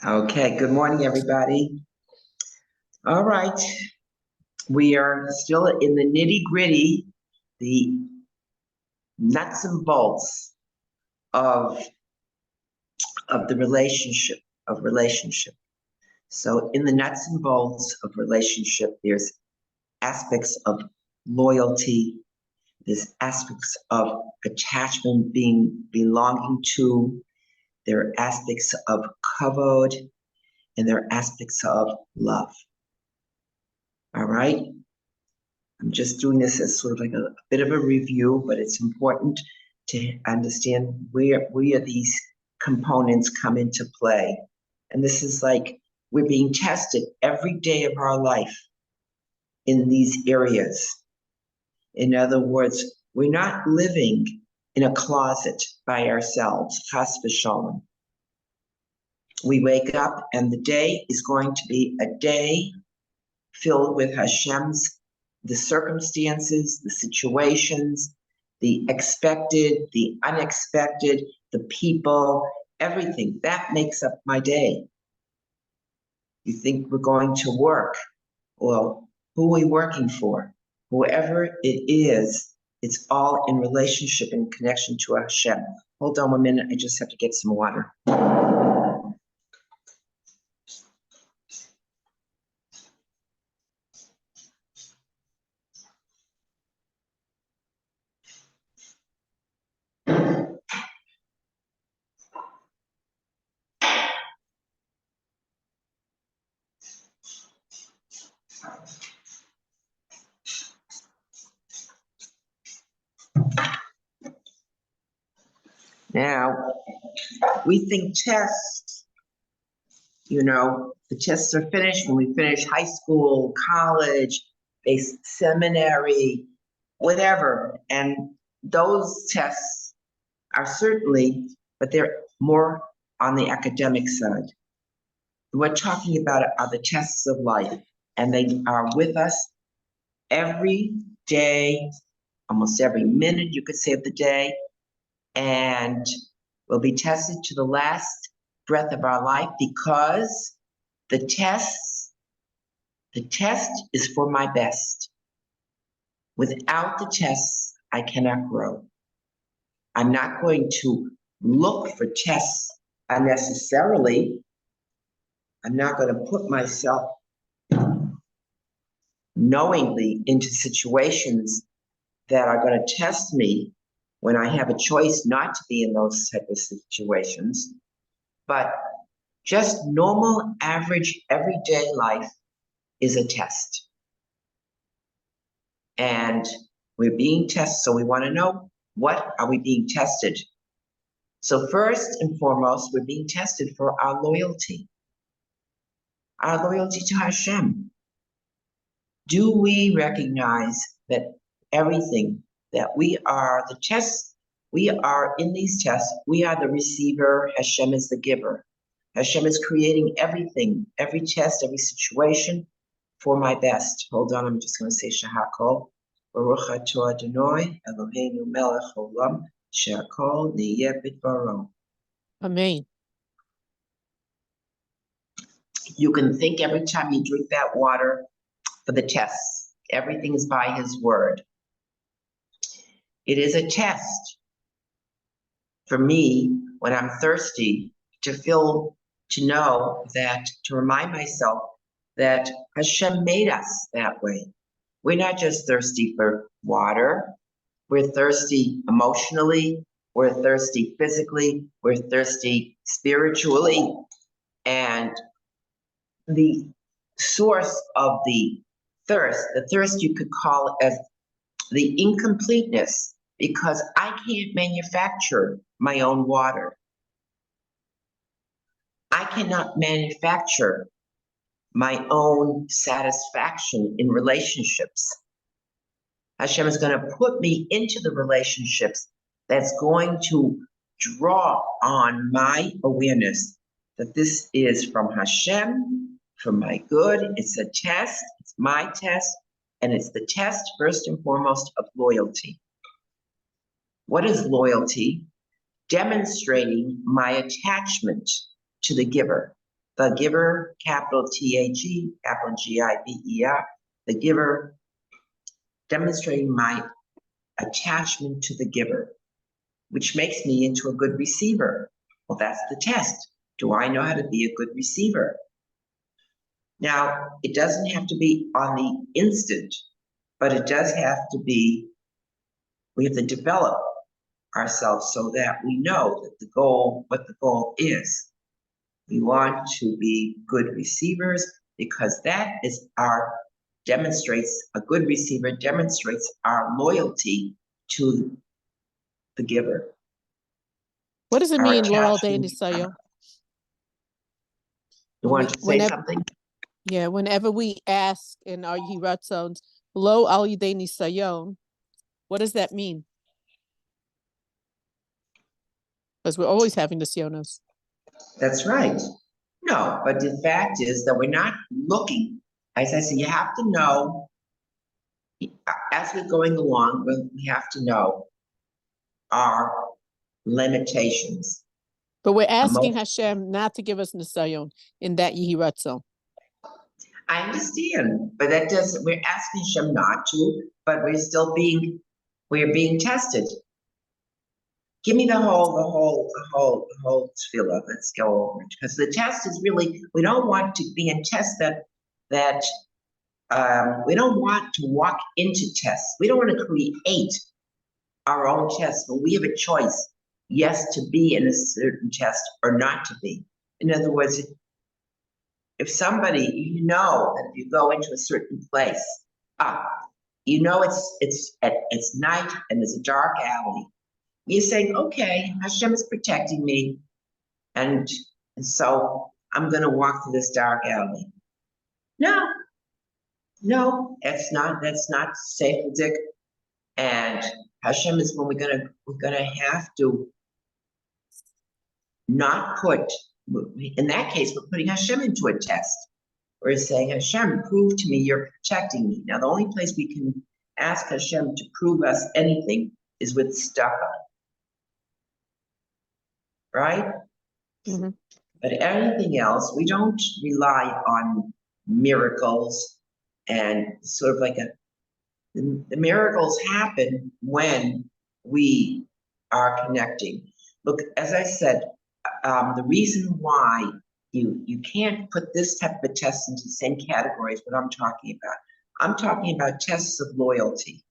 Okay, good morning, everybody. All right, we are still in the nitty-gritty, the nuts and bolts of the relationship. So in the nuts and bolts of relationship, there's aspects of loyalty, there's aspects of attachment, belonging to, there are aspects of kavod, and there are aspects of love. All right? I'm just doing this as sort of like a bit of a review, but it's important to understand where these components come into play. And this is like we're being tested every day of our life in these areas. In other words, we're not living in a closet by ourselves, chas v'shalom. We wake up and the day is going to be a day filled with Hashem's, the circumstances, the situations, the expected, the unexpected, the people, everything. That makes up my day. You think we're going to work. Well, who are we working for? Whoever it is, it's all in relationship and connection to Hashem. Hold on 1 minute. I just have to get some water. Now, we think tests, the tests are finished when we finish high school, college, seminary, whatever. And those tests are certainly, but they're more on the academic side. We're talking about are the tests of life, and they are with us every day, almost every minute, you could say, of the day, and we'll be tested to the last breath of our life because the test is for my best. Without the tests, I cannot grow. I'm not going to look for tests unnecessarily. I'm not going to put myself knowingly into situations that are going to test me when I have a choice not to be in those type of situations. But just normal, average, everyday life is a test. And we're being tested, so we want to know, what are we being tested? So first and foremost, we're being tested for our loyalty to Hashem. Do we recognize that everything that we are, the tests, we are in these tests, we are the receiver, Hashem is the giver. Hashem is creating everything, every test, every situation for my best. Hold on, I'm just going to say Shahakol. Baruch atah Adonai Eloheinu melech haolam she'akol niyeh bidbaro. Amen. You can think every time you drink that water for the tests. Everything is by His word. It is a test for me when I'm thirsty to know that, to remind myself that Hashem made us that way. We're not just thirsty for water. We're thirsty emotionally. We're thirsty physically. We're thirsty spiritually. And the source of the thirst you could call as the incompleteness, because I can't manufacture my own water. I cannot manufacture my own satisfaction in relationships. Hashem is going to put me into the relationships that's going to draw on my awareness that this is from Hashem, for my good. It's a test, it's my test, and it's the test, first and foremost, of loyalty. What is loyalty? Demonstrating my attachment to the giver, the giver, capital T-H-E, capital G-I-V-E-R, the giver, demonstrating my attachment to the giver, which makes me into a good receiver. Well, that's the test. Do I know how to be a good receiver? Now, it doesn't have to be on the instant, but it does have to be, we have to develop ourselves so that we know that what the goal is. We want to be good receivers because that is a good receiver demonstrates our loyalty to the giver. What does it Our mean, Laurel attachment. Sayo? You want to say something? Yeah, whenever we ask in our Yiratzons, Lo al Yidei Nisayon, what does that mean? Because we're always having the Sionos. That's right. No, but the fact is that we're not looking. As I said, you have to know, as we're going along, we have to know our limitations. But we're asking Hashem not to give us Nisayon in that Yiratzon. I understand, but that doesn't, we're asking Hashem not to, but we're being tested. Give me the whole tefillah. Let's go over it. Because the test is really, we don't want to be in tests that we don't want to walk into tests. We don't want to create our own tests, but we have a choice, yes, to be in a certain test or not to be. In other words, if somebody, you know that if you go into a certain place, you know it's night and there's a dark alley. You're saying, okay, Hashem is protecting me, and so I'm going to walk through this dark alley. No, that's not safe, Dick. And Hashem is when we're gonna have to not put. In that case, we're putting Hashem into a test. We're saying, Hashem, prove to me you're protecting me. Now, the only place we can ask Hashem to prove us anything is with stuff on. Right? Mm-hmm. But anything else, we don't rely on miracles and sort of like the miracles happen when we are connecting. Look, as I said, the reason why you can't put this type of a test into the same category as what I'm talking about. I'm talking about tests of loyalty.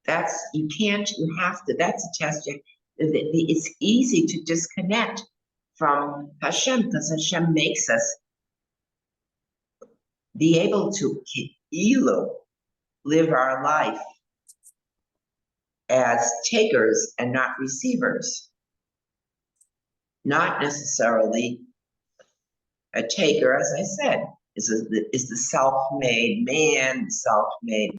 That's a test. It's easy to disconnect from Hashem because Hashem makes us be able to live our life as takers and not receivers. Not necessarily a taker, as I said, is the self-made man, self-made.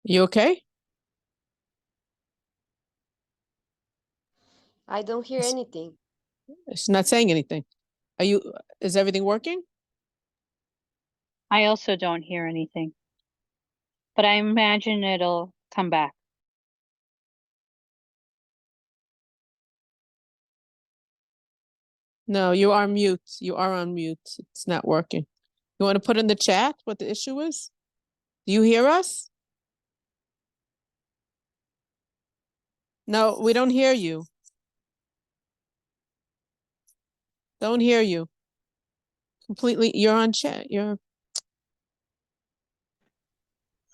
You okay? I don't hear anything. She's not saying anything. Is everything working? I also don't hear anything, but I imagine it'll come back. No, you are mute. You are on mute. It's not working. You want to put in the chat what the issue is? Do you hear us? No, we don't hear you. Don't hear you. Completely, you're on chat.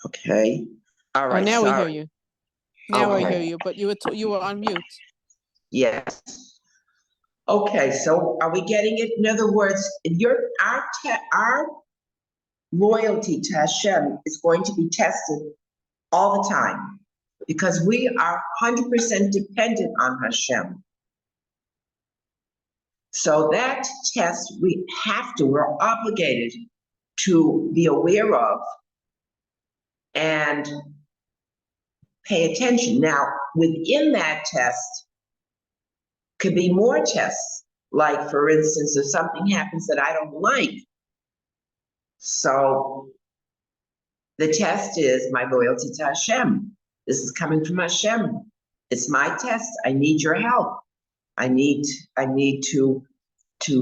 Okay. All right. Now sorry. we hear you. Now I Okay. hear you, but you were on mute. Yes. Okay, so are we getting it? In other words, our loyalty to Hashem is going to be tested all the time because we are 100% dependent on Hashem. So that test we're obligated to be aware of and pay attention. Now, within that test could be more tests. Like, for instance, if something happens that I don't like, so the test is my loyalty to Hashem. This is coming from Hashem. It's my test. I need your help. I need to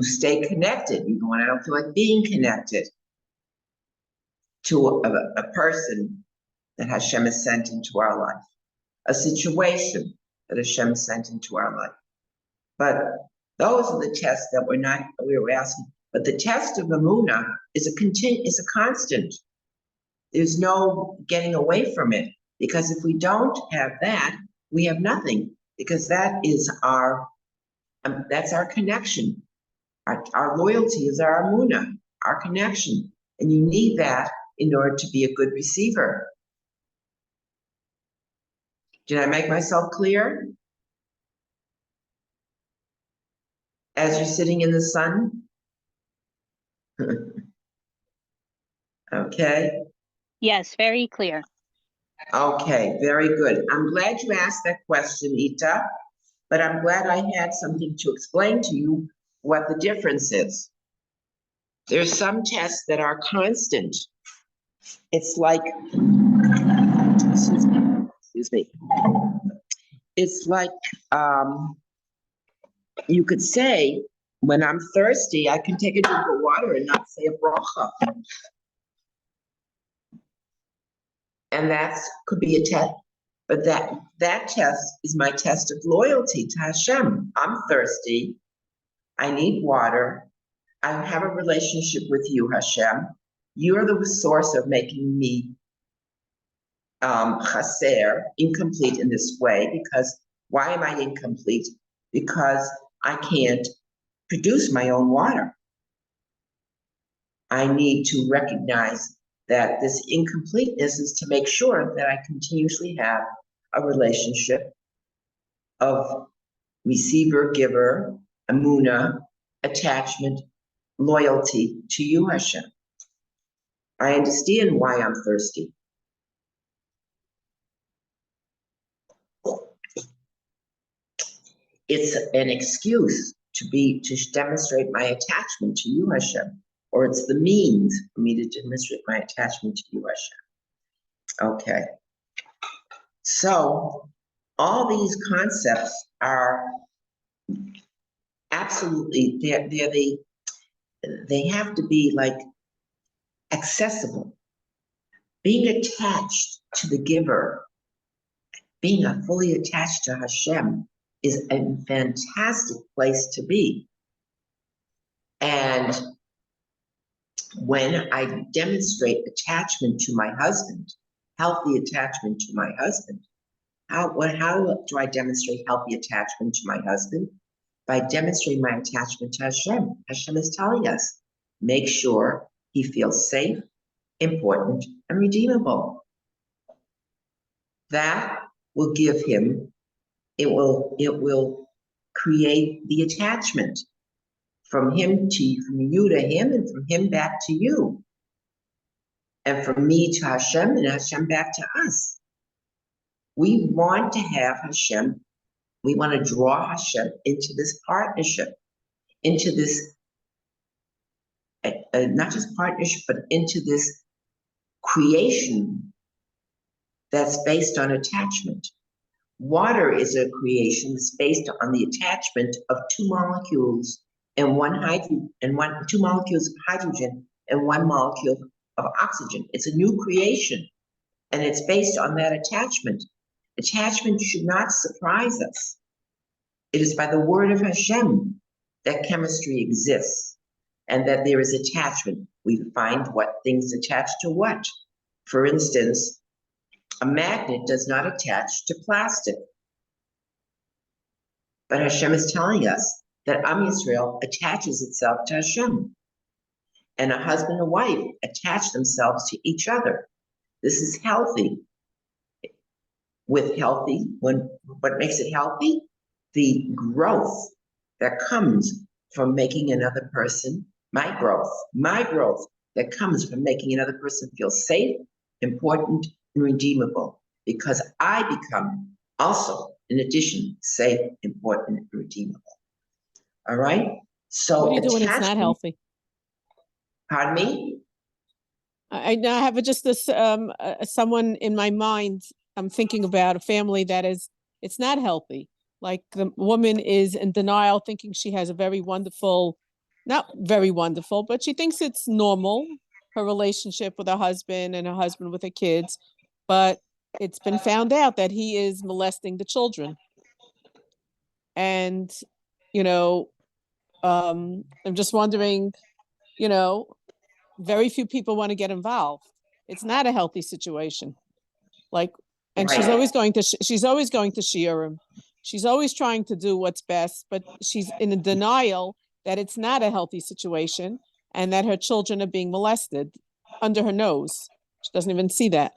stay connected, even when I don't feel like being connected to a person that Hashem has sent into our life, a situation that Hashem sent into our life. But those are the tests that we were asking. But the test of Emunah is a constant. There's no getting away from it, because if we don't have that, we have nothing, because that is that's our connection. Our loyalty is our Emunah, our connection, and you need that in order to be a good receiver. Did I make myself clear? As you're sitting in the sun? Okay. Yes, very clear. Okay, very good. I'm glad you asked that question, Ita, but I'm glad I had something to explain to you what the difference is. There's some tests that are constant. It's like, excuse me. It's like, you could say, when I'm thirsty, I can take a drink of water and not say a bracha. And that could be a test, but that test is my test of loyalty to Hashem. I'm thirsty. I need water. I have a relationship with you, Hashem. You're the source of making me chaser, incomplete in this way, because why am I incomplete? Because I can't produce my own water. I need to recognize that this incompleteness is to make sure that I continuously have a relationship of receiver-giver, emunah, attachment, loyalty to you, Hashem. I understand why I'm thirsty. It's an excuse to demonstrate my attachment to you, Hashem, or it's the means for me to demonstrate my attachment to you, Hashem. Okay. So all these concepts are absolutely, they have to be like accessible. Being attached to the giver, being fully attached to Hashem is a fantastic place to be. And when I demonstrate attachment to my husband, healthy attachment to my husband, how do I demonstrate healthy attachment to my husband? By demonstrating my attachment to Hashem. Hashem is telling us, make sure he feels safe, important, and redeemable. That will give him, it will create the attachment from him to you, from you to him, and from him back to you. And from me to Hashem, and Hashem back to us. We want to have Hashem, we want to draw Hashem into this partnership, into this, not just partnership, but into this creation that's based on attachment. Water is a creation that's based on the attachment of two molecules and two molecules of hydrogen and one molecule of oxygen. It's a new creation, and it's based on that attachment. Attachment should not surprise us. It is by the word of Hashem that chemistry exists, and that there is attachment. We find what things attach to what. For instance, a magnet does not attach to plastic. But Hashem is telling us that Am Yisrael attaches itself to Hashem. And a husband and wife attach themselves to each other. This is healthy. What makes it healthy? The growth that comes from making another person, my growth that comes from making another person feel safe, important, and redeemable. because I become also, in addition, safe, important, and redeemable. All right? So What do you do when it's not attachment, healthy? pardon me? I now have just this someone in my mind. I'm thinking about a family that is it's not healthy. Like the woman is in denial, thinking she has a very wonderful, not very wonderful, but she thinks it's normal, her relationship with her husband and her husband with her kids. But it's been found out that he is molesting the children. And, you know, I'm just wondering, you know, very few people want to get involved. It's not a healthy situation. Like, and she's Right. always going to she's always going to shear him. She's always trying to do what's best, but she's in a denial that it's not a healthy situation and that her children are being molested under her nose. She doesn't even see that.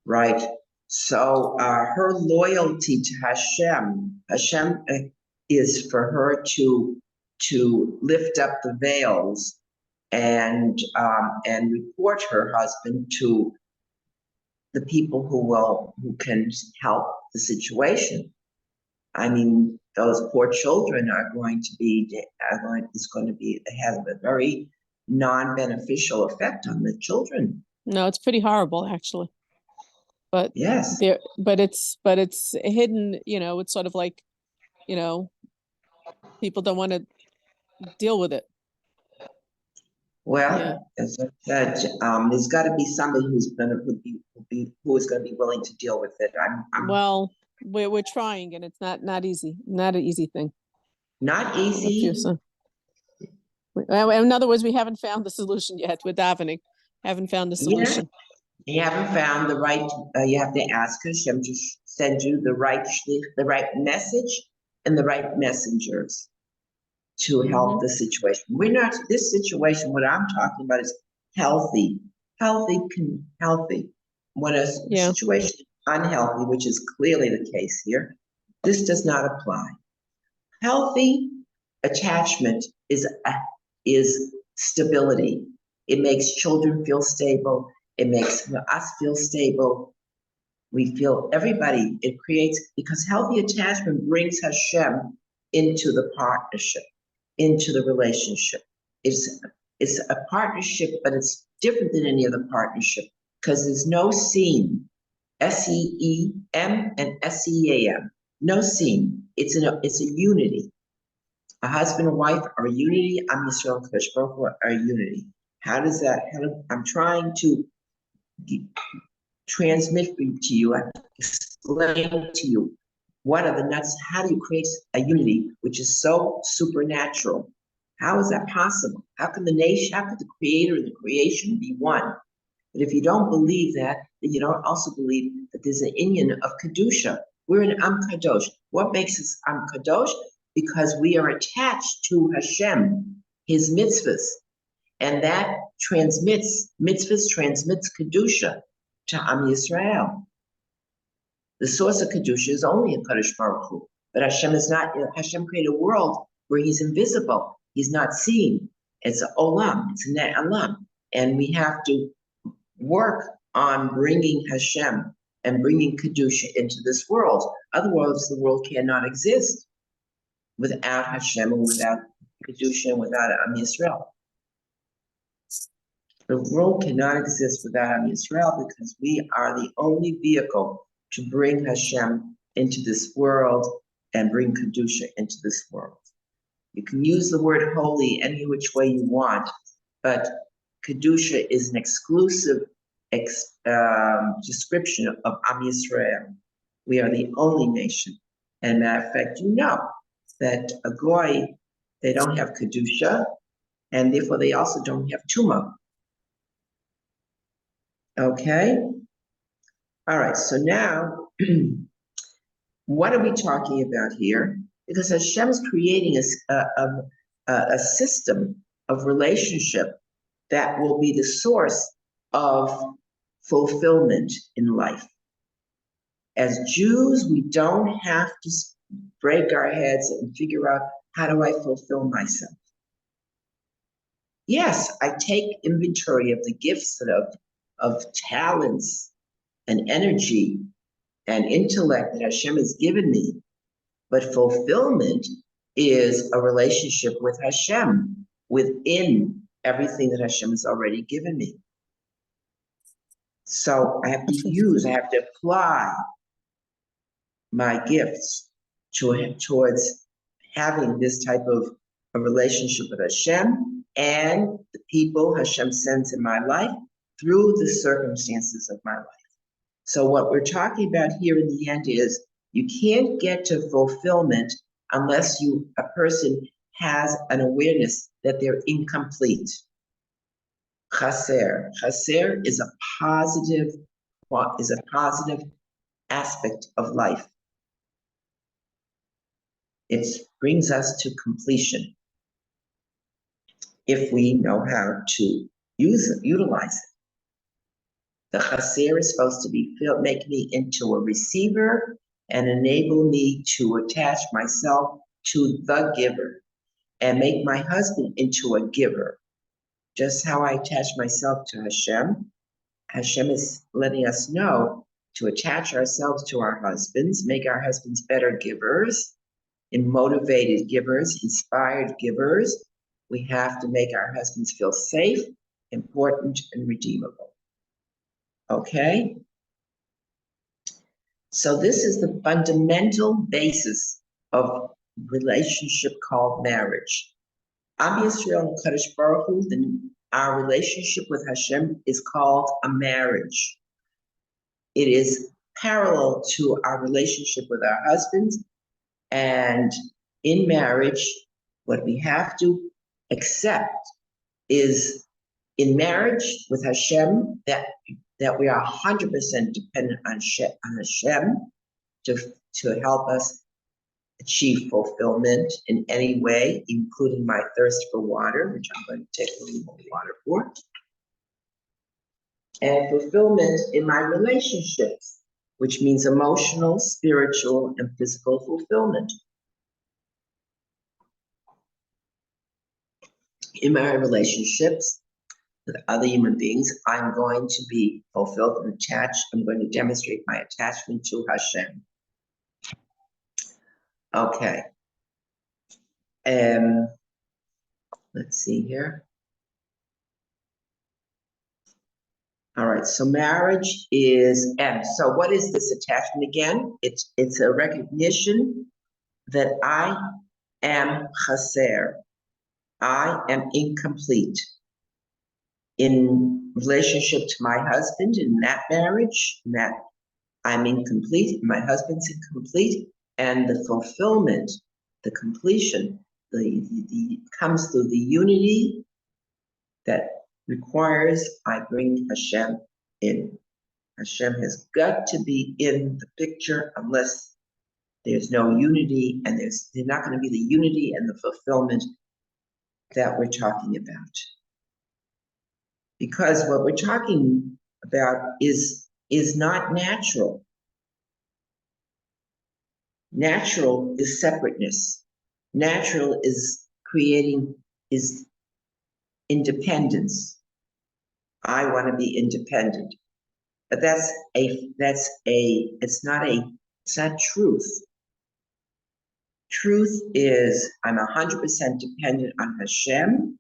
Right. So her loyalty to Hashem is for her to lift up the veils and report her husband to the people who can help the situation. I mean, those poor children it's going to be it has a very non-beneficial effect on the children. No, it's pretty horrible actually. But Yes. it's hidden, it's sort of like, you know, people don't want to deal with it. Well, Yeah. as I said, there's got to be somebody who is going to be willing to deal with it. I'm Well, we're trying, and it's not easy, not an easy thing. not easy. In other words, we haven't found the solution yet. We're davening, haven't found the Yeah, solution. you haven't found the right. You have to ask Hashem to send you the right message and the right messengers to help the situation. We're not this situation. What I'm talking about is healthy, healthy. When a Yeah. situation is unhealthy, which is clearly the case here, this does not apply. Healthy attachment is stability. It makes children feel stable. It makes us feel stable. We feel everybody. It creates because healthy attachment brings Hashem into the partnership, into the relationship. It's a partnership, but it's different than any other partnership because there's no seam, SEEM and SEAM, no seam. It's a unity. A husband and wife are unity. I'm Yisrael Kodesh Baruch Hu are unity. I'm trying to transmit to you, explain to you what are the nuts, how do you create a unity which is so supernatural? How is that possible? How could the creator and the creation be one? But if you don't believe that, then you don't also believe that there's an inyan of Kedusha. We're an Am Kadosh. What makes us Am Kadosh? Because we are attached to Hashem, his mitzvahs. And that transmits Kedusha to Am Yisrael. The source of Kedusha is only in Kadosh Baruch Hu. But Hashem is not, Hashem created a world where he's invisible. He's not seen. It's an olam, it's a ne'alam. And we have to work on bringing Hashem and bringing Kedusha into this world. Otherwise, the world cannot exist without Hashem and without Kedusha and without Am Yisrael. The world cannot exist without Am Yisrael because we are the only vehicle to bring Hashem into this world and bring Kedusha into this world. You can use the word holy any which way you want, but Kedusha is an exclusive description of Am Yisrael. We are the only nation. And matter of fact, you know that a Goy, they don't have Kedusha, and therefore they also don't have Tumah. Okay? All right, so now, what are we talking about here? Because Hashem is creating a system of relationship that will be the source of fulfillment in life. As Jews, we don't have to break our heads and figure out, how do I fulfill myself? Yes, I take inventory of the gifts of talents and energy and intellect that Hashem has given me. But fulfillment is a relationship with Hashem within everything that Hashem has already given me. So I have to apply my gifts towards having this type of a relationship with Hashem and the people Hashem sends in my life through the circumstances of my life. So what we're talking about here in the end is you can't get to fulfillment unless a person has an awareness that they're incomplete. Chaser. Chaser is a positive aspect of life. It brings us to completion if we know how to utilize it. The chaser is supposed to make me into a receiver and enable me to attach myself to the giver and make my husband into a giver. Just how I attach myself to Hashem, Hashem is letting us know to attach ourselves to our husbands, make our husbands better givers, and motivated givers, inspired givers. We have to make our husbands feel safe, important, and redeemable. Okay? So this is the fundamental basis of relationship called marriage. Am Yisrael Kadosh Baruch Hu, our relationship with Hashem is called a marriage. It is parallel to our relationship with our husbands, and in marriage, what we have to accept is in marriage with Hashem that we are 100% dependent on Hashem to help us achieve fulfillment in any way, including my thirst for water, which I'm going to take a little more water for, and fulfillment in my relationships, which means emotional, spiritual, and physical fulfillment. In my relationships with other human beings, I'm going to be fulfilled and attached. I'm going to demonstrate my attachment to Hashem. Okay. Let's see here. All right, so marriage is M. So what is this attachment again? It's a recognition that I am chaser. I am incomplete. In relationship to my husband, in that marriage, that I'm incomplete, my husband's incomplete, and the fulfillment, the completion, the comes through the unity that requires I bring Hashem in. Hashem has got to be in the picture unless there's no unity, and there's not going to be the unity and the fulfillment that we're talking about. Because what we're talking about is not natural. Natural is separateness. Natural is is independence. I want to be independent. But it's not truth. Truth is I'm 100% dependent on Hashem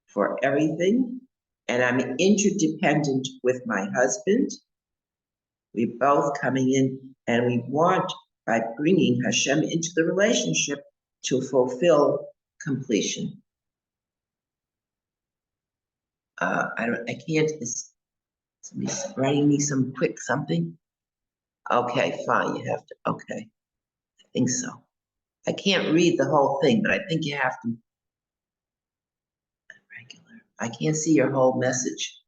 for everything, and I'm interdependent with my husband. We're both coming in, and we want, by bringing Hashem into the relationship, to fulfill completion. Somebody's writing me some quick something. Okay, fine, you have to, okay. I think so. I can't read the whole thing, but I think you have to. Regular. I can't see your whole message.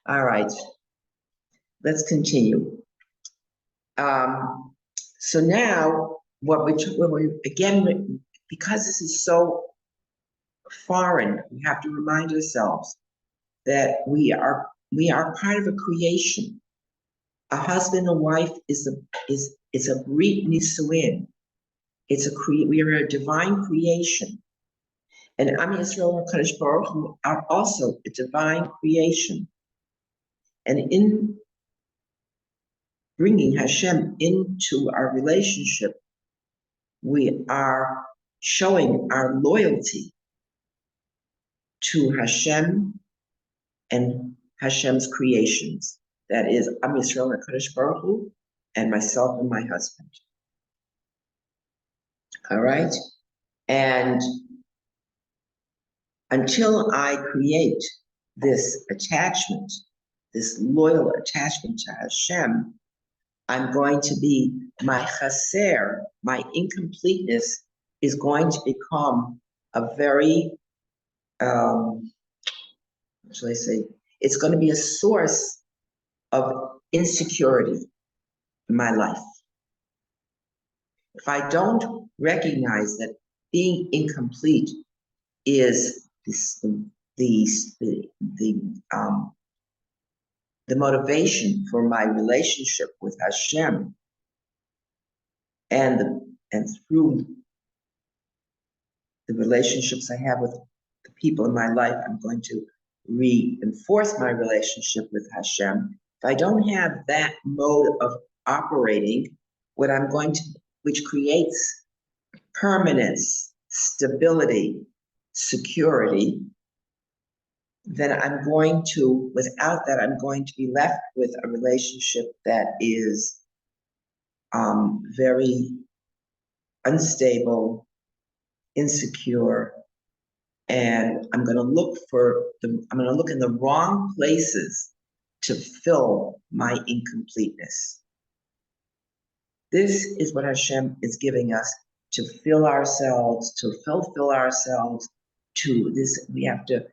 All right, let's continue. So now, again, because this is so foreign, we have to remind ourselves that we are part of a creation. A husband and wife is a brit nisuin. We are a divine creation, And Am Yisrael and Kadosh Baruch Hu are also a divine creation. And in bringing Hashem into our relationship, we are showing our loyalty to Hashem and Hashem's creations. That is Am Yisrael and Kadosh Baruch Hu, and myself and my husband. All right? And until I create this attachment, this loyal attachment to Hashem, I'm going to be, my chaser, my incompleteness is going to become a very, what shall I say? It's going to be a source of insecurity in my life. If I don't recognize that being incomplete is the motivation for my relationship with Hashem, and through the relationships I have with the people in my life, I'm going to reinforce my relationship with Hashem. If I don't have that mode of operating, which creates permanence, stability, security, then without that, I'm going to be left with a relationship that is very unstable, insecure, and I'm going to look in the wrong places to fill my incompleteness. This is what Hashem is giving us, to fill ourselves, to fulfill ourselves. To this, we have to.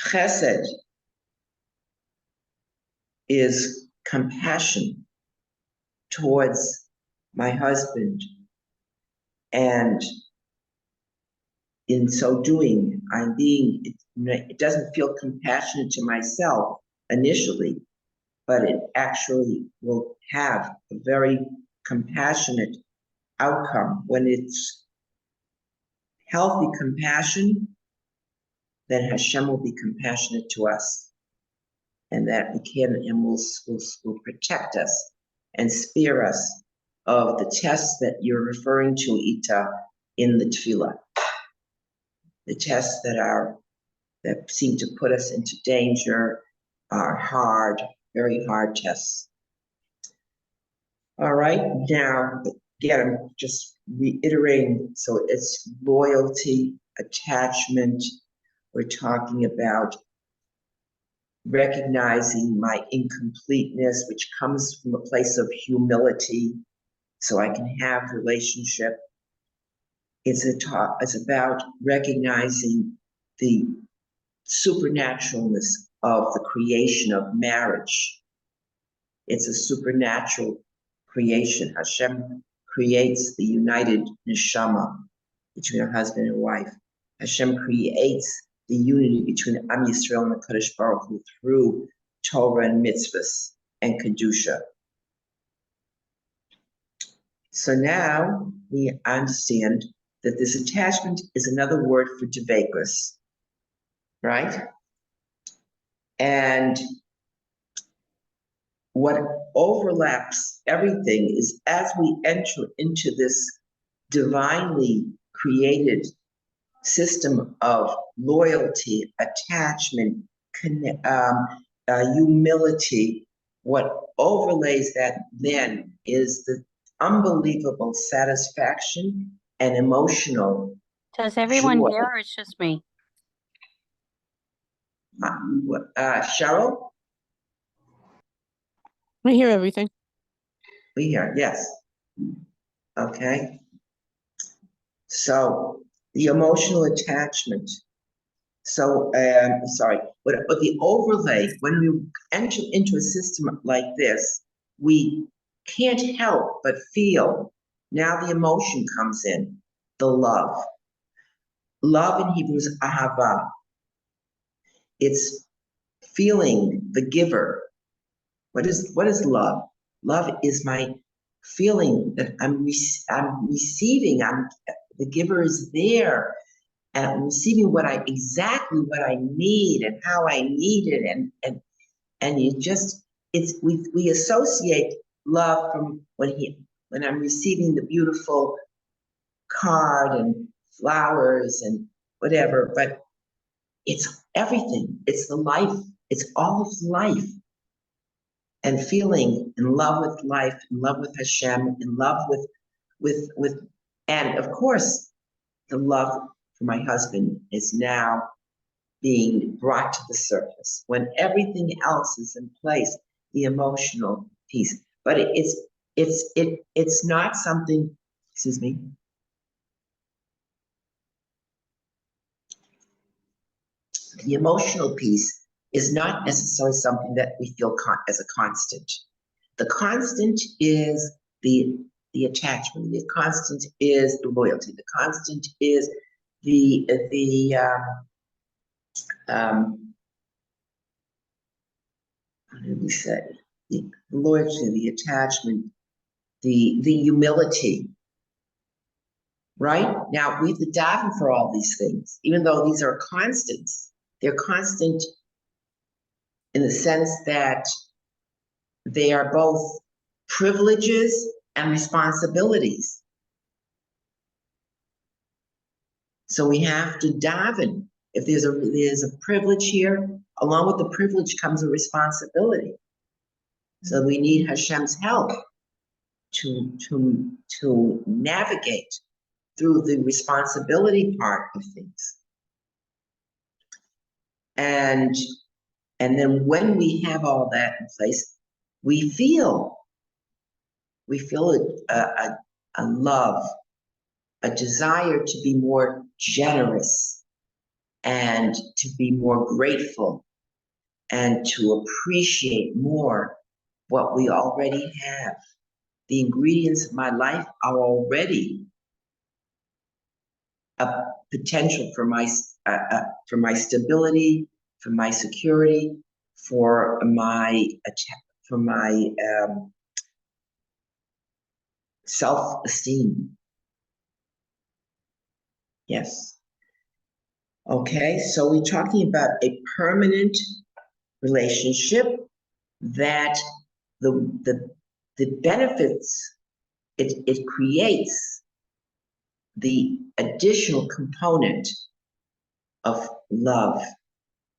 Chesed is compassion towards my husband, and in so doing, it doesn't feel compassionate to myself initially, but it actually will have a very compassionate outcome. When it's healthy compassion, then Hashem will be compassionate to us, and that will protect us and spare us of the tests that you're referring to, Ita, in the tefillah. The tests that seem to put us into danger are hard, very hard tests. All right, now, again, I'm just reiterating, so it's loyalty, attachment. We're talking about recognizing my incompleteness, which comes from a place of humility, so I can have relationship. It's about recognizing the supernaturalness of the creation of marriage. It's a supernatural creation. Hashem creates the united neshama between a husband and wife. Hashem creates the unity between Am Yisrael and the Kadosh Baruch Hu through Torah and mitzvahs and Kedusha. So now we understand that this attachment is another word for dvekus, right? And what overlaps everything is, as we enter into this divinely created system of loyalty, attachment, humility, what overlays that then is the unbelievable satisfaction and emotional Does everyone joy. hear or it's just me? Cheryl, I hear everything. we hear, yes. Okay. So the emotional attachment. So, sorry, but the overlay, when we enter into a system like this, we can't help but feel, now the emotion comes in, the love. Love in Hebrew is ahava. It's feeling the giver. What is love? Love is my feeling that I'm receiving. The giver is there. and I'm receiving exactly what I need and how I need it, and you just, we associate love from when I'm receiving the beautiful card and flowers and whatever, but it's everything. It's the life. It's all of life. And feeling in love with life, in love with Hashem, in love with, and of course, the love for my husband is now being brought to the surface when everything else is in place, the emotional piece. But it's not something, excuse me. The emotional piece is not necessarily something that we feel as a constant. The constant is the attachment. The constant is the loyalty. The constant is the what did we say? The loyalty, the attachment, the humility. Right? Now we have to daven for all these things, even though these are constants. They're constant in the sense that they are both privileges and responsibilities. So we have to daven. If there's a privilege here, along with the privilege comes a responsibility. So we need Hashem's help to navigate through the responsibility part of things. And then when we have all that in place, we feel a love, a desire to be more generous and to be more grateful and to appreciate more what we already have. The ingredients of my life are already a potential for my stability, for my security, for my self-esteem. Yes. Okay, so we're talking about a permanent relationship that the benefits it creates the additional component of love,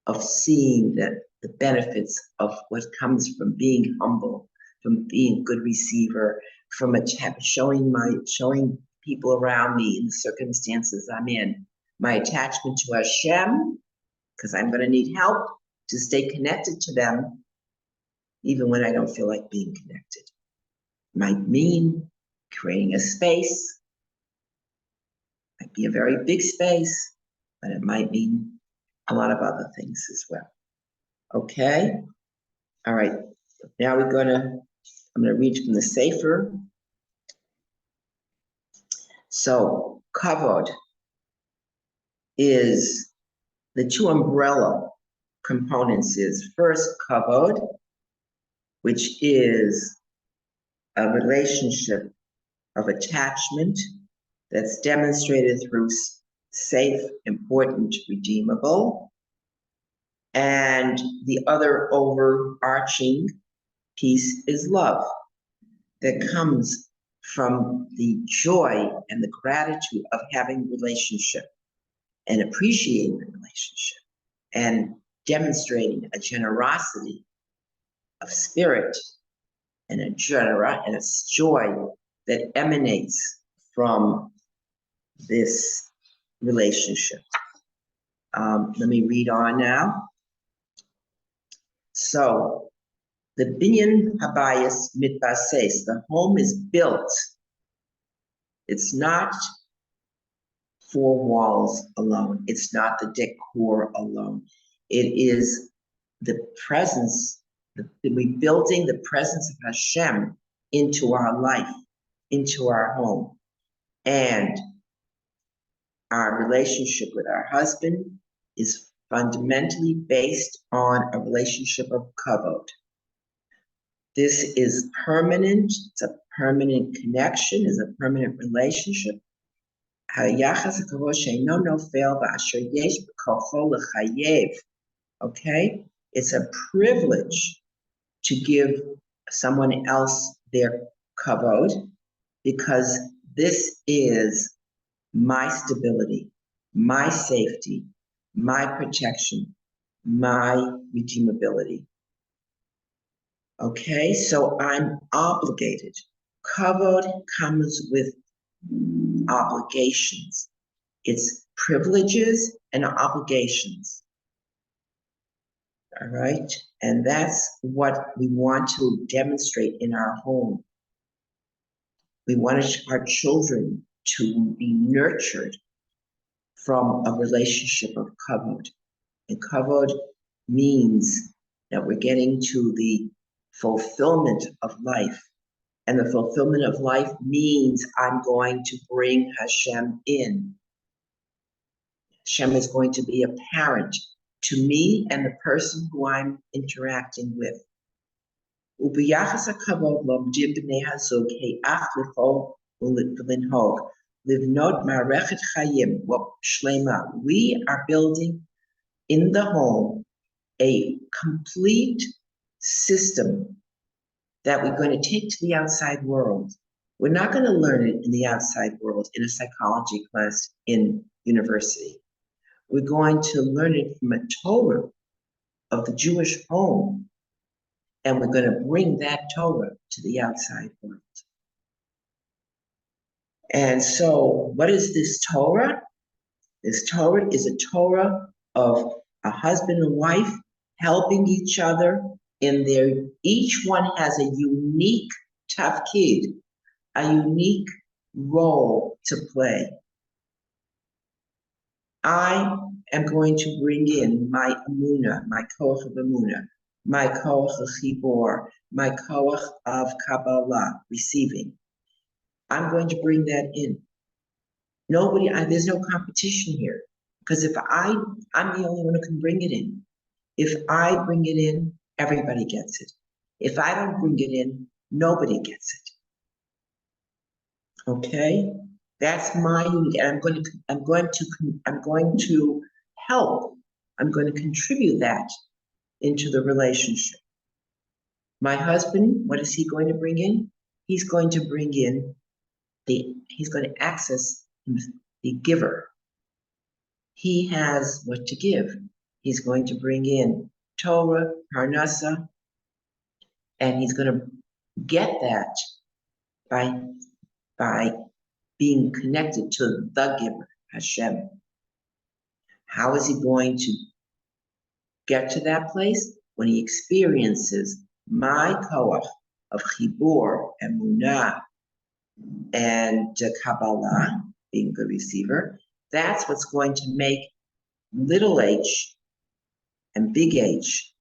of seeing the benefits of what comes from being humble, from being a good receiver, from showing people around me in the circumstances I'm in, my attachment to Hashem, because I'm going to need help to stay connected to them, even when I don't feel like being connected. Might mean creating a space, might be a very big space, but it might mean a lot of other things as well. Okay? All right. Now I'm gonna read from the Sefer. So Kavod is the two umbrella components is first Kavod, which is a relationship of attachment that's demonstrated through safe, important, redeemable. And the other overarching piece is love that comes from the joy and the gratitude of having a relationship and appreciating the relationship and demonstrating a generosity of spirit and a joy that emanates from this relationship. Let me read on now. So, the binyan habayis mitbases, the home is built. It's not four walls alone. It's not the decor alone. It is the presence, we're building the presence of Hashem into our life, into our home. And our relationship with our husband is fundamentally based on a relationship of kavod. This is permanent. It's a permanent connection. It's a permanent relationship. היחס הכבוד שאינו נופל ואשר יש בכוחו לחייב. Okay? It's a privilege to give someone else their kavod because this is my stability, my safety, my protection, my redeemability. Okay, so I'm obligated. Kavod comes with obligations. It's privileges and obligations. All right, and that's what we want to demonstrate in our home. We want our children to be nurtured from a relationship of kavod. And kavod means that we're getting to the fulfillment of life. And the fulfillment of life means I'm going to bring Hashem in. Hashem is going to be a parent to me and the person who I'm interacting with. וביחס הכבוד לומדים בני הזוג היאך לפעול ולנהוג, לבנות מערכת חיים שלמה. We are building in the home a complete system that we're going to take to the outside world. We're not going to learn it in the outside world in a psychology class in university. We're going to learn it from a Torah of the Jewish home, and we're going to bring that Torah to the outside world. And so what is this Torah? This Torah is a Torah of a husband and wife helping each other in their, each one has a unique tafkid, a unique role to play. I am going to bring in my emunah, my koach of emunah, my koach of chibor, my koach of Kabbalah, receiving. I'm going to bring that in. There's no competition here. Because if I'm the only one who can bring it in. If I bring it in, everybody gets it. If I don't bring it in, nobody gets it. Okay? That's my unique, and I'm going to help. I'm going to contribute that into the relationship. My husband, what is he going to bring in? He's going to bring in he's going to access the giver. He has what to give. He's going to bring in Torah, Parnasa, and he's going to get that by being connected to the giver, Hashem. How is he going to get to that place? When he experiences my koach of chibur and munah and Kabbalah, being the receiver, that's what's going to make little h and big H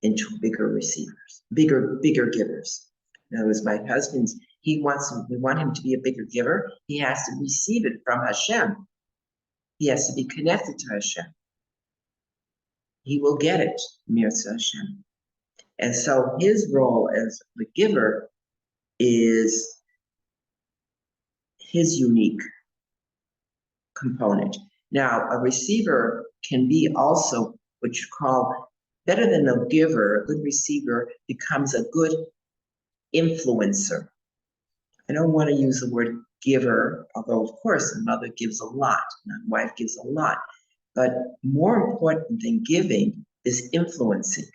into bigger receivers, bigger givers. In other words, my husband's, we want him to be a bigger giver. He has to receive it from Hashem. He has to be connected to Hashem. He will get it, Mirza Hashem. And so his role as the giver is his unique component. Now, a receiver can be also what you call, better than a giver, a good receiver becomes a good influencer. I don't want to use the word giver, although of course a mother gives a lot, and a wife gives a lot. But more important than giving is influencing.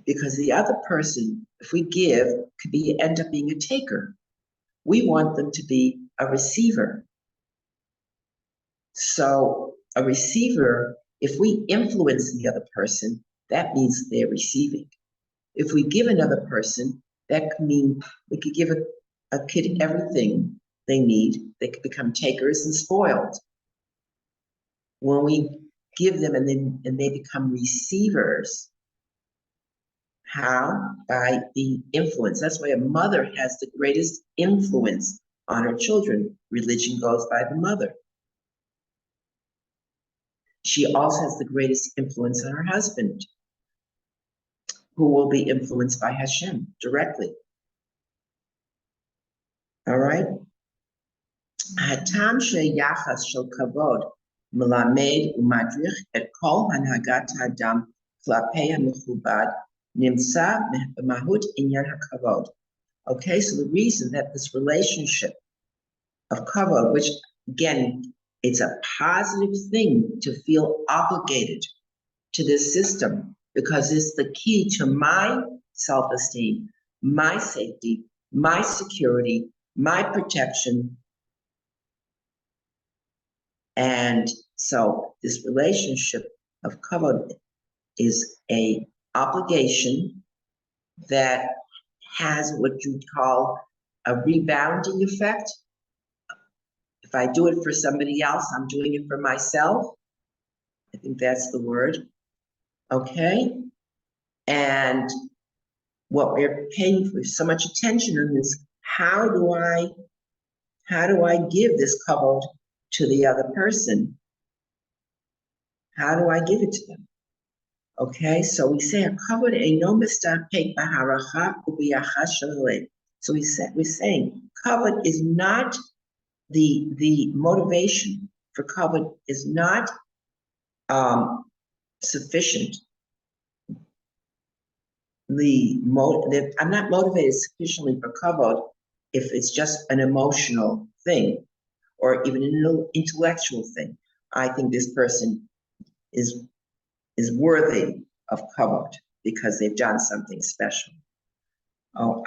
Because the other person, if we give, could end up being a taker. We want them to be a receiver. So a receiver, if we influence the other person, that means they're receiving. If we give another person, that could mean we could give a kid everything they need. They could become takers and spoiled. When we give them and they become receivers, how? By being influenced. That's why a mother has the greatest influence on her children. Religion goes by the mother. She also has the greatest influence on her husband, who will be influenced by Hashem directly. All right? הטעם שיחס של כבוד מלמד ומדריך את כל הנהגת האדם כלפי המכובד נמצא במהות עניין הכבוד. Okay, so the reason that this relationship of kavod, which again, it's a positive thing to feel obligated to this system because it's the key to my self-esteem, my safety, my security, my protection. And so this relationship of kavod is a obligation that has what you'd call a rebounding effect. If I do it for somebody else, I'm doing it for myself. I think that's the word. Okay? And what we're paying for so much attention on is how do I give this kavod to the other person? How do I give it to them? Okay, so we say a kavod eino mistapek b'haracha u'b'yachas shalei. So we're saying kavod is not the motivation for kavod is not sufficient. I'm not motivated sufficiently for kavod if it's just an emotional thing or even an intellectual thing. I think this person is worthy of kavod because they've done something special. Oh,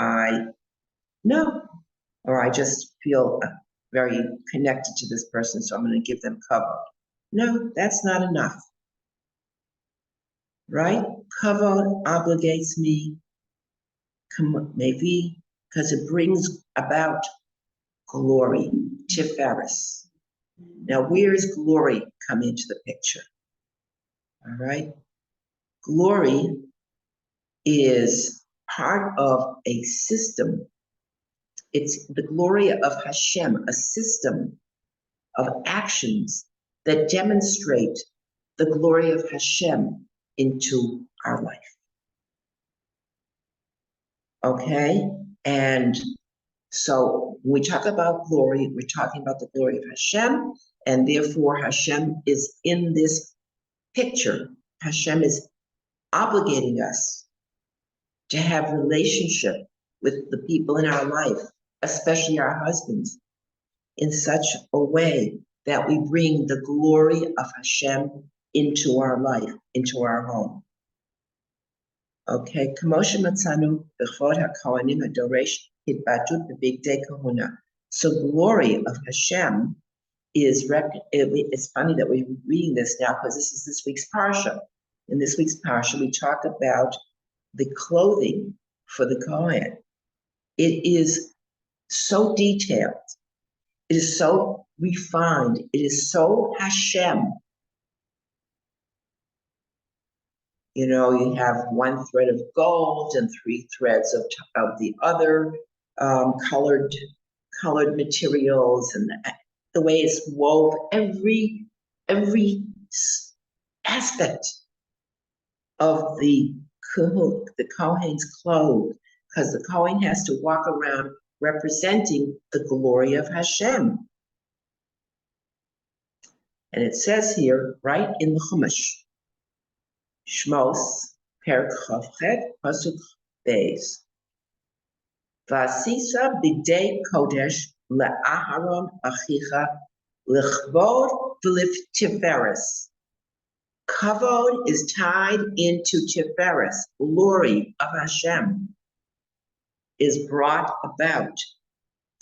or I just feel very connected to this person, so I'm going to give them kavod. No, that's not enough. Right? Kavod obligates me, maybe because it brings about glory, tiferes. Now, where does glory come into the picture? All right? Glory is part of a system. It's the glory of Hashem, a system of actions that demonstrate the glory of Hashem into our life. Okay? And so when we talk about glory, we're talking about the glory of Hashem, and therefore Hashem is in this picture. Hashem is obligating us to have relationship with the people in our life, especially our husbands, in such a way that we bring the glory of Hashem into our life, into our home. Okay, Kamosha Matzanu Bechod HaKohanim HaDoresh Hitbatut B'Bigdei Kahuna. So glory of Hashem is, it's funny that we're reading this now because this is this week's Parsha. In this week's Parsha, we talk about the clothing for the Kohen. It is so detailed. It is so refined. It is so Hashem. You know, you have one thread of gold and 3 threads of the other colored materials, and the way it's wove, every aspect of the Kohen's clothes, because the Kohen has to walk around representing the glory of Hashem. And it says here, right in the Chumash, Shmos, Perek Chavchet, Pasuk Beis. Vasisa b'dei kodesh le'aharon achicha l'chvod v'l'tiferes. Kavod is tied into tiferes, glory of Hashem, is brought about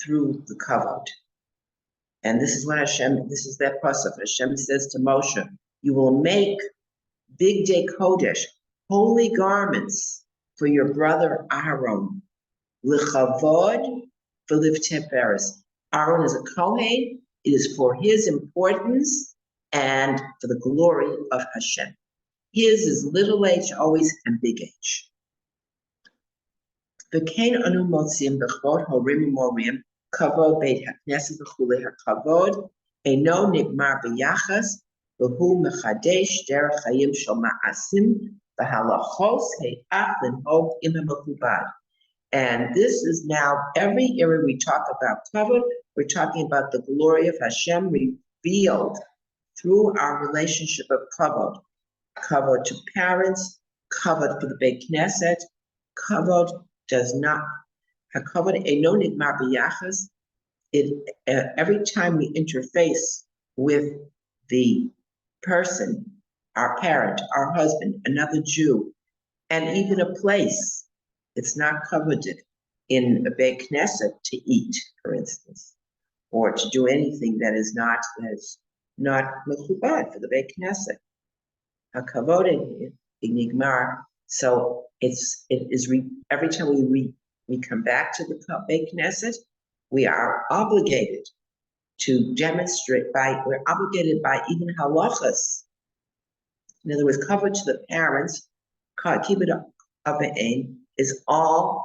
through the kavod. And this is what Hashem, this is that pasuk. Hashem says to Moshe, you will make Bigdei Kodesh, holy garments for your brother Aaron. L'chavod v'l'tiferes. Aaron is a Kohen. It is for his importance and for the glory of Hashem. His is little h always and big H. V'kein anu motzim b'chvod horim u'morim kavod beit hakneset v'chulei hakavod eino nigmar b'yachas v'hu mechadesh derech hayim shel ma'asim v'halachos he'ach l'nhog im ha'mekubad. And this is now every area we talk about Kavod, we're talking about the glory of Hashem revealed through our relationship of Kavod. Kavod to parents, Kavod for the Beit Knesset. Kavod does not, Kavod eno nigmar b'yachas. Every time we interface with the person, our parent, our husband, another Jew, and even a place, it's not coveted in a Beit Knesset to eat, for instance, or to do anything that is not mechubad for the Beit Knesset. Kavod nigmar. So it is every time we come back to the Beit Knesset, we are obligated to demonstrate we're obligated by even halachas. In other words, Kavod to the parents, kibbud avim, is all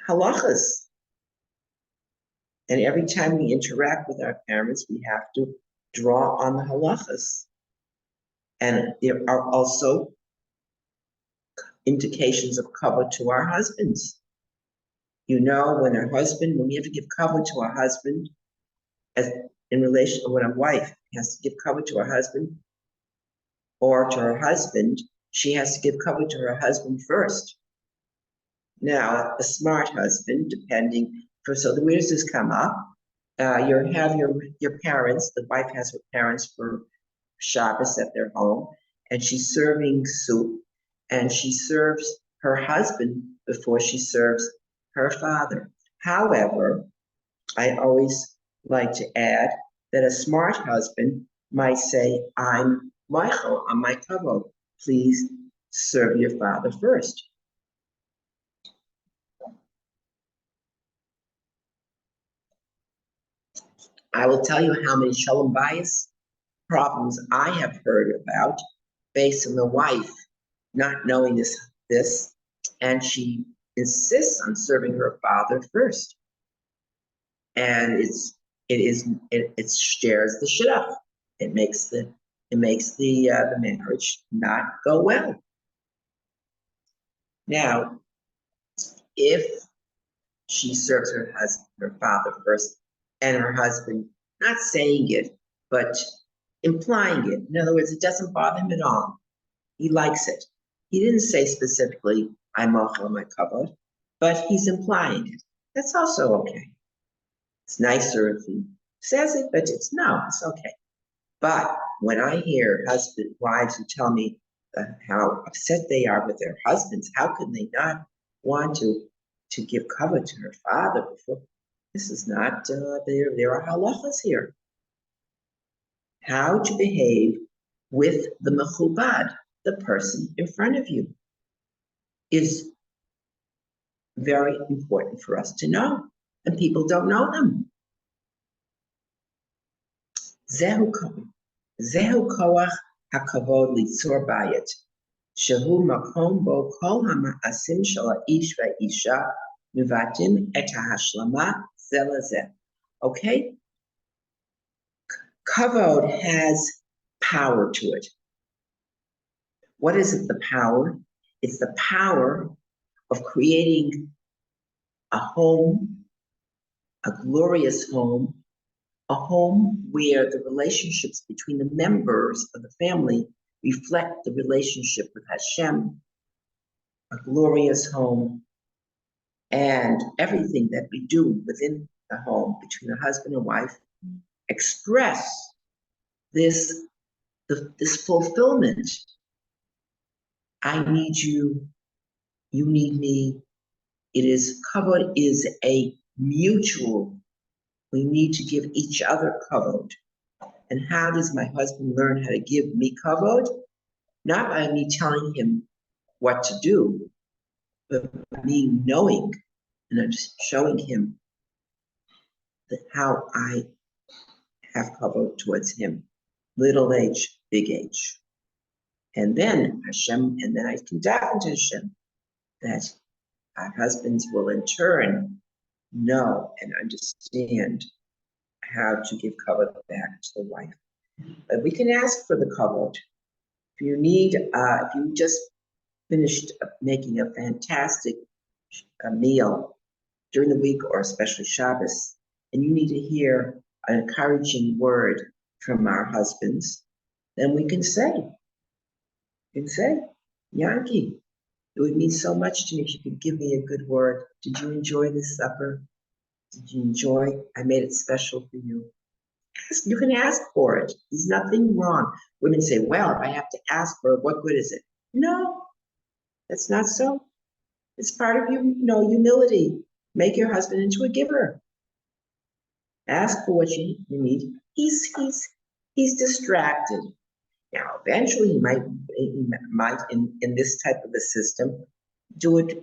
halachas. And every time we interact with our parents, we have to draw on the halachas. And there are also indications of kavod to our husbands. You know, when we have to give kavod to our husband, as in relation to when a wife has to give kavod to her husband, or to her husband, she has to give kavod to her husband first. Now, a smart husband, so where does this come up? You have your parents, the wife has her parents for Shabbos at their home, and she's serving soup, and she serves her husband before she serves her father. However, I always like to add that a smart husband might say, I'm Michael, I'm my Kavod. Please serve your father first. I will tell you how many shalom bias problems I have heard about based on the wife not knowing this, and she insists on serving her father first. And it shares the shidduch. It makes the marriage not go well. Now, if she serves her father first, and her husband not saying it, but implying it. In other words, it doesn't bother him at all. He likes it. He didn't say specifically, I'm Ochel my Kavod, but he's implying it. That's also okay. It's nicer if he says it, but it's okay. But when I hear wives who tell me how upset they are with their husbands, how could they not want to give kavod to her father before? This is not, there are halachas here. How to behave with the mechubad, the person in front of you, is very important for us to know, and people don't know them. Zehu koach hakavod litzor bayit, shehu makom bo kol hamaasim shel haish va'isha mivatim et hahashlama ze lezeh. Okay? Kavod has power to it. What is it, the power? It's the power of creating a home, a glorious home, a home where the relationships between the members of the family reflect the relationship with Hashem, a glorious home, and everything that we do within the home between the husband and wife express this fulfillment. I need you, you need me. Kavod is a mutual. We need to give each other kavod. And how does my husband learn how to give me kavod? Not by me telling him what to do, but by me knowing and showing him how I have kavod towards him. Little h, big H. And then I can dive into Hashem that our husbands will in turn know and understand how to give kavod back to the wife. But we can ask for the kavod. If you just finished making a fantastic a meal during the week or especially Shabbos, and you need to hear an encouraging word from our husbands, then we can say, Yankee, it would mean so much to me if you could give me a good word. Did you enjoy this supper? Did you enjoy? I made it special for you. You can ask for it. There's nothing wrong. Women say, well, if I have to ask for it, what good is it? No, that's not so. It's part of humility. Make your husband into a giver. Ask for what you need. He's distracted. Now, eventually, he might in this type of a system do it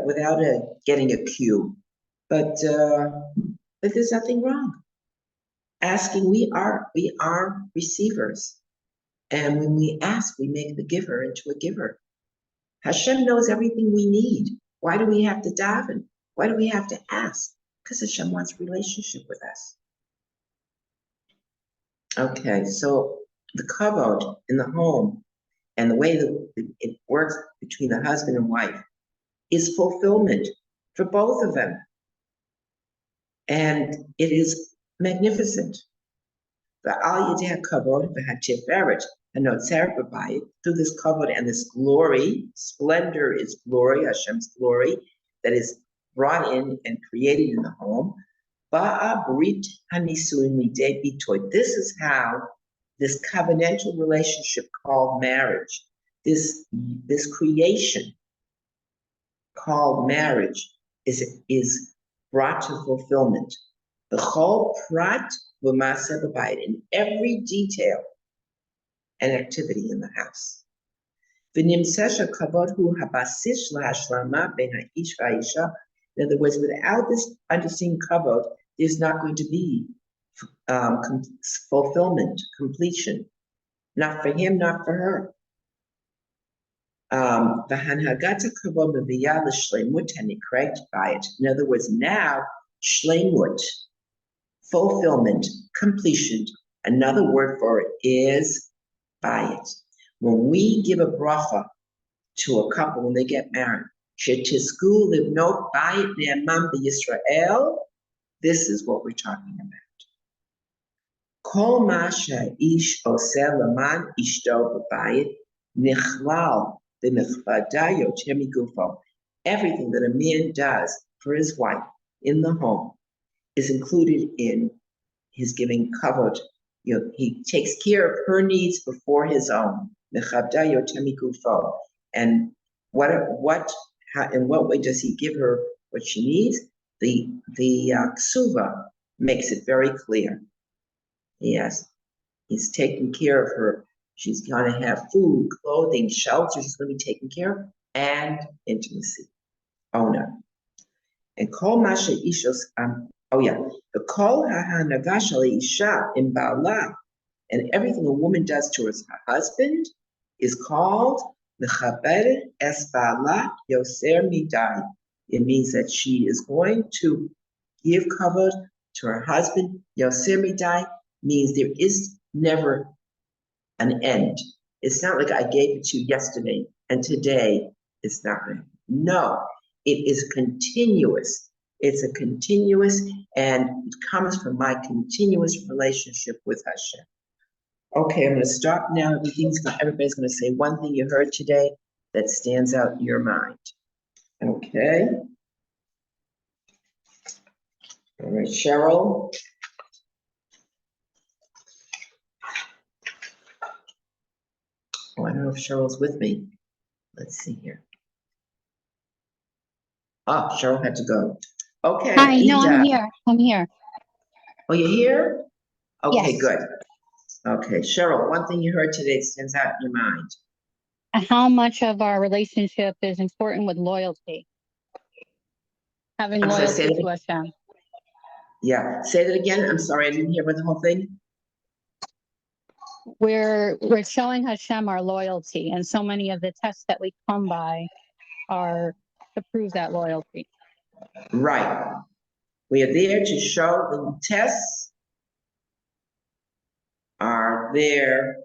without getting a cue. But there's nothing wrong. Asking, we are receivers, and when we ask, we make the giver into a giver. Hashem knows everything we need. Why do we have to daven? Why do we have to ask? Because Hashem wants a relationship with us. Okay, so the kavod in the home and the way that it works between the husband and wife is fulfillment for both of them. And it is magnificent. Through this kavod and this glory, splendor is glory, Hashem's glory, that is brought in and created in the home. This is how this covenantal relationship called marriage, this creation called marriage is brought to fulfillment. The whole prat in every detail and activity in the house. In other words, without this understanding kavod, there's not going to be fulfillment, completion, not for him, not for her. V'hanhagata kavod meviyah l'shleimut hanikrat bayit. In other words, now shleimut, fulfillment, completion. Another word for it is bayit. When we give a bracha to a couple when they get married, shetisku livnot bayit ne'eman b'Yisrael, this is what we're talking about. Kol ma she'ish oseh leman ishto b'bayit nichlal b'michvada yoter migufo. Everything that a man does for his wife in the home is included in his giving kavod. He takes care of her needs before his own. Mechavda yoter migufo. And in what way does he give her what she needs? The ksuva makes it very clear. Yes, he's taking care of her. She's going to have food, clothing, shelter. She's going to be taken care of, and intimacy. Oh no. And kol masha ishos. The kol ha'hanagash isha in ba'ala, and everything a woman does towards her husband is called mechaber es ba'ala yoser midai. It means that she is going to give kavod to her husband. Yoser midai means there is never an end. It's not like I gave it to you yesterday and today it's not. No, it is continuous. It's a continuous, and it comes from my continuous relationship with Hashem. Okay, I'm going to stop now. Everybody's going to say one thing you heard today that stands out in your mind. Okay. All right, Cheryl. Oh, I don't know if Cheryl's with me. Let's see here. Oh, Cheryl had to go. Okay. Hi, no, Ida. I'm here. I'm here. Oh, you're here? Okay, Yes. good. Okay, Cheryl, one thing you heard today stands out in your mind. How much of our relationship is important with loyalty? Having I'm sorry, loyalty to Hashem. Yeah, say that again. I'm sorry, I didn't hear about the whole thing. We're showing Hashem our loyalty, and so many of the tests that we come by are to prove that loyalty. Right. We are there to show the tests are there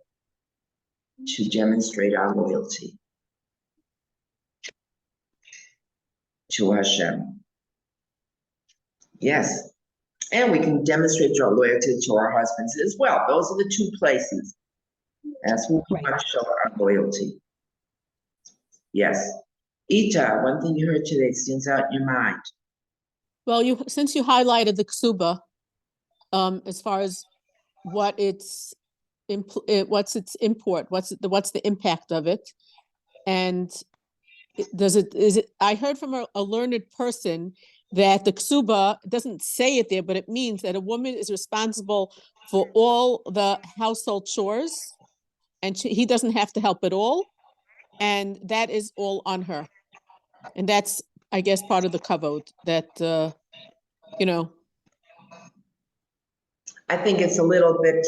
to demonstrate our loyalty. to Hashem. Yes. And we can demonstrate our loyalty to our husbands as well. Those are the two places. That's who we want to show our loyalty. Yes. Ita, one thing you heard today stands out in your mind. Well, since you highlighted the ksuba, as far as what what's its import, what's the impact of it, and I heard from a learned person that the ksuba doesn't say it there, but it means that a woman is responsible for all the household chores, and he doesn't have to help at all, and that is all on her, and that's, I guess, part of the kavod that I think it's a little bit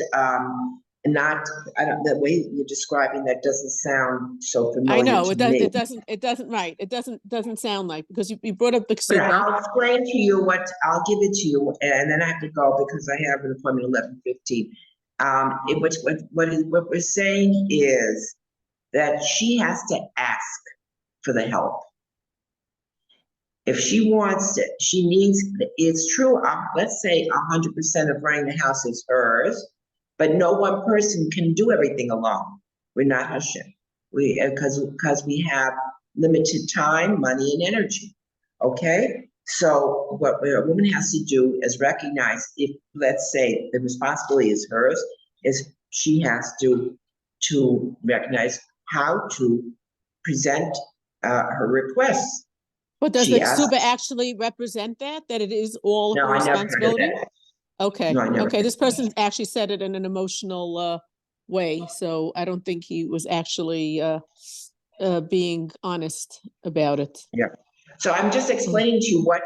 not. The way you're describing that doesn't sound so familiar. I know to it does. me. It doesn't. Right. It doesn't sound like, because you brought up the But ksuba. I'll explain to you I'll give it to you, and then I have to go because I have an appointment 11:15. What we're saying is that she has to ask for the help. If she wants it, she needs, it's true, let's say 100% of running the house is hers, but no one person can do everything alone. We're not Hashem. Because we have limited time, money, and energy. Okay? So what a woman has to do is recognize, if let's say the responsibility is hers, is she has to recognize how to present her requests. But does the ksuba actually represent that it is all her responsibility? Okay. No, I never Okay. heard This person actually said it in an emotional way, so I don't think he was actually being honest about it. Yeah. So I'm just explaining to you what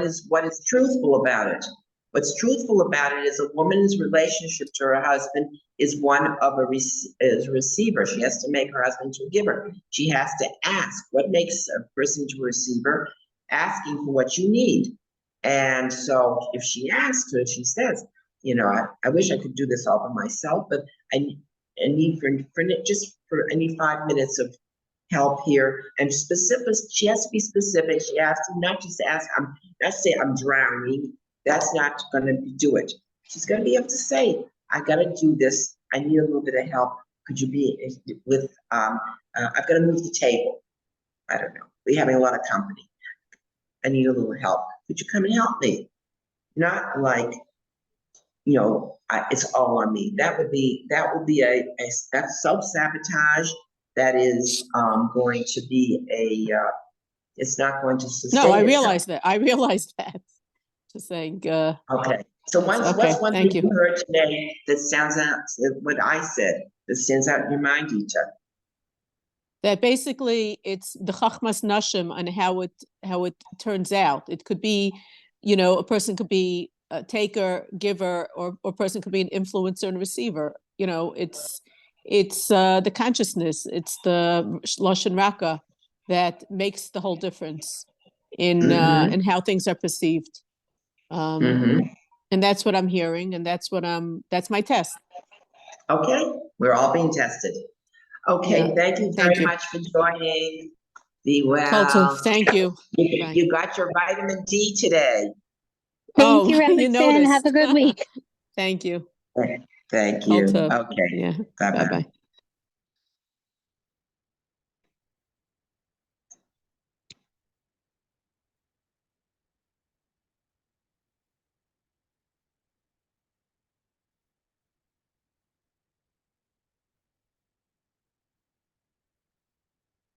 is truthful about it. What's truthful about it is a woman's relationship to her husband is one of a receiver. She has to make her husband to a giver. She has to ask. What makes a person to a receiver? Asking for what you need. And so if she asks her, she says, I wish I could do this all by myself, but I need I need 5 minutes of help here, and specific. She has to be specific. She has to not just ask, let's say I'm drowning. That's not going to do it. She's going to be able to say, I got to do this. I need a little bit of help. Could you be with, I've got to move the table. I don't know. We're having a lot of company. I need a little help. Could you come and help me? Not like, it's all on me. That would be that's self-sabotage. That is going to be it's not going to sustain. No, I realize that. I realize that. Just saying. Okay. So what's one thing you heard today that sounds out, what I said, that stands out in your mind, Ita? That basically it's the chachmas nashim and how it turns out. It could be, a person could be a taker, giver, or a person could be an influencer and receiver. It's the consciousness. It's the lashon raka that makes the whole difference in how things are perceived. And that's what I'm hearing, and that's my test. Okay, we're all being tested. Okay, Yeah. thank you very much for joining. Be well. Kultu, thank you. You got your vitamin D today. Thank you, Remington. Have a good week. Thank you. Thank you. Kultu. Okay. Yeah. Bye-bye. Bye-bye.